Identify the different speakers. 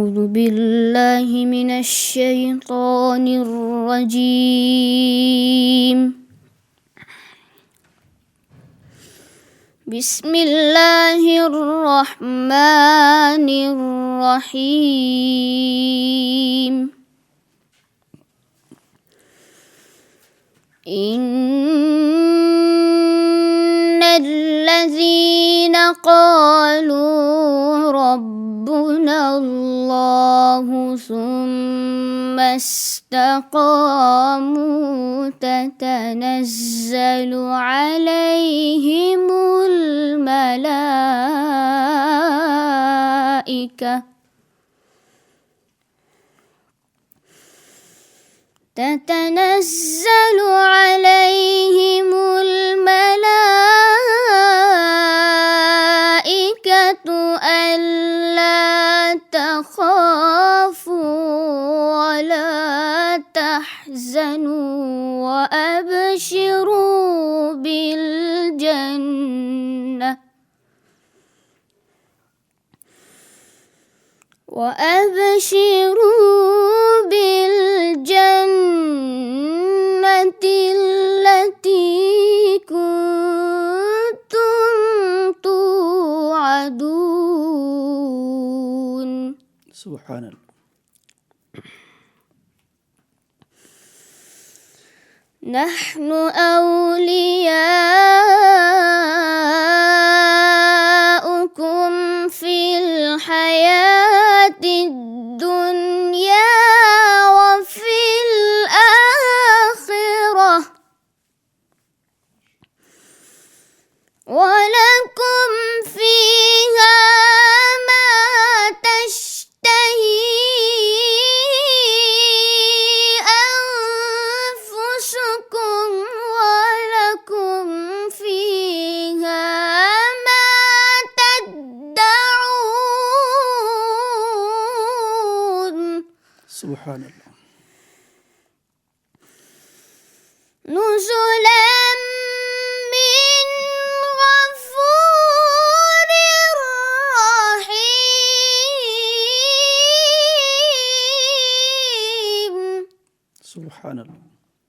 Speaker 1: أعوذ بالله من الشيطان الرجيم. بسم الله الرحمن الرحيم. إن الذين قالوا ربنا الله ثم استقاموا تتنزل عليهم الملائكة ألا تخافوا ولا تحزنوا وأبشروا بالجنة التي كنتم توعدون.
Speaker 2: سبحان الله.
Speaker 1: نحن أولياؤكم في الحياة الدنيا وفي الآخرة ولكم فيها ما تشتهي أنفسكم ولكم فيها ما تدعون.
Speaker 2: سبحان الله.
Speaker 1: نزلا من غفور رحيم.
Speaker 2: سبحان الله.